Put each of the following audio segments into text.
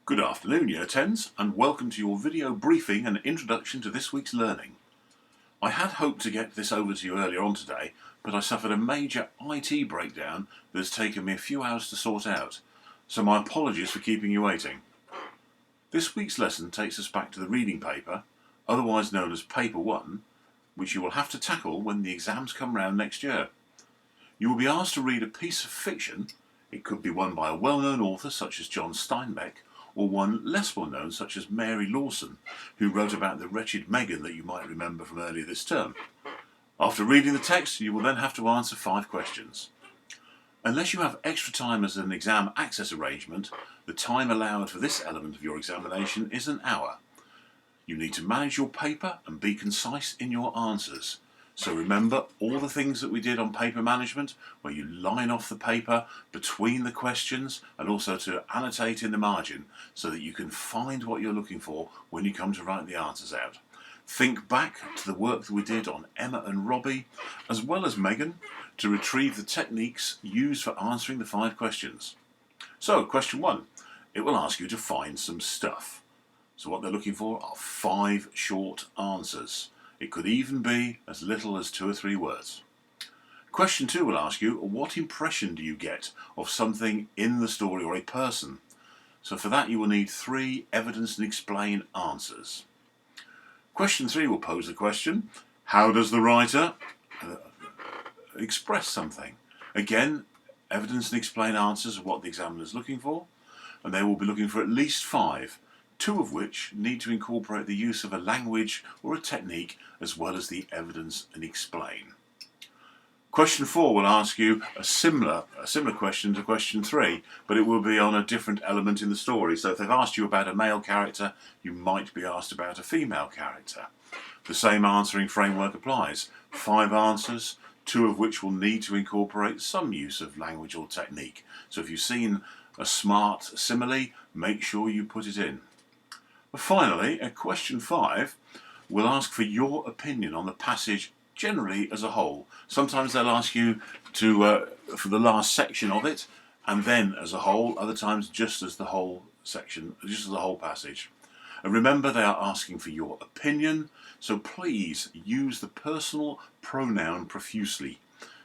Good afternoon, Year 10s, and welcome to your video briefing and introduction to this week's learning. I had hoped to get this over to you earlier on today, but I suffered a major IT breakdown that has taken me a few hours to sort out, so my apologies for keeping you waiting. This week's lesson takes us back to the reading paper, otherwise known as Paper 1, which you will have to tackle when the exams come round next year. You will be asked to read a piece of fiction. It could be one by a well-known author such as John Steinbeck, or one less well-known such as Mary Lawson, who wrote about the wretched Megan that you might remember from earlier this term. After reading the text, you will then have to answer 5 questions. Unless you have extra time as an exam access arrangement, the time allowed for this element of your examination is an hour. You need to manage your paper and be concise in your answers. So remember all the things that we did on paper management, where you line off the paper between the questions and also to annotate in the margin so that you can find what you're looking for when you come to write the answers out. Think back to the work that we did on Emma and Robbie, as well as Megan, to retrieve the techniques used for answering the 5 questions. So, question 1. It will ask you to find some stuff. So what they're looking for are 5 short answers. It could even be as little as 2 or 3 words. Question 2 will ask you, what impression do you get of something in the story or a person? So for that you will need 3 evidence and explain answers. Question 3 will pose the question, how does the writer express something? Again, evidence and explain answers are what the examiner is looking for, and they will be looking for at least 5. 2 of which need to incorporate the use of a language or a technique as well as the evidence and explain. Question 4 will ask you a similar question to question 3, but it will be on a different element in the story. So if they've asked you about a male character, you might be asked about a female character. The same answering framework applies. 5 answers, 2 of which will need to incorporate some use of language or technique. So if you've seen a smart simile, make sure you put it in. Finally, question 5 will ask for your opinion on the passage generally as a whole. Sometimes they'll ask you to for the last section of it, and then as a whole. Other times just as the whole section, just as the whole passage. And remember, they are asking for your opinion, so please use the personal pronoun profusely.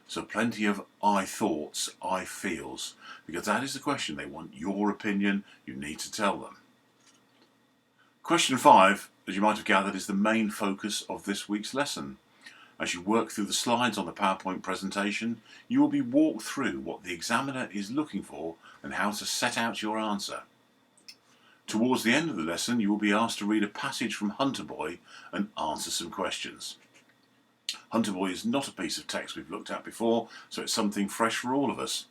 So plenty of I thoughts, I feels, because that is the question. They want your opinion. You need to tell them. Question 5, as you might have gathered, is the main focus of this week's lesson. As you work through the slides on the PowerPoint presentation, you will be walked through what the examiner is looking for and how to set out your answer. Towards the end of the lesson, you will be asked to read a passage from Hunter Boy and answer some questions. Hunter Boy is not a piece of text we've looked at before, so it's something fresh for all of us.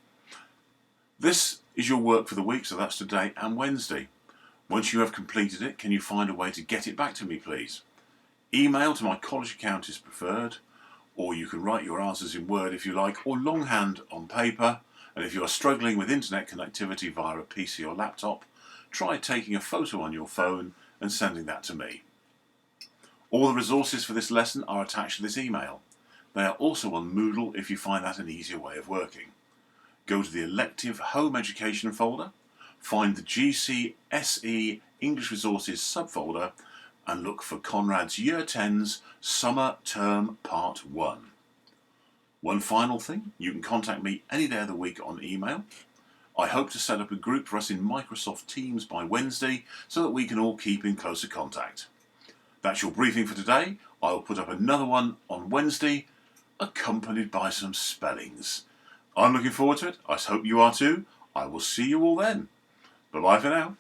This is your work for the week, so that's today and Wednesday. Once you have completed it, can you find a way to get it back to me, please? Email to my college account is preferred, or you can write your answers in Word if you like, or longhand on paper. And if you are struggling with internet connectivity via a PC or laptop, try taking a photo on your phone and sending that to me. All the resources for this lesson are attached to this email. They are also on Moodle if you find that an easier way of working. Go to the elective home education folder, find the GCSE English Resources subfolder and look for Conrad's Year 10's Summer Term Part 1. One final thing, you can contact me any day of the week on email. I hope to set up a group for us in Microsoft Teams by Wednesday so that we can all keep in closer contact. That's your briefing for today. I'll put up another one on Wednesday, accompanied by some spellings. I'm looking forward to it. I hope you are too. I will see you all then. Bye-bye for now.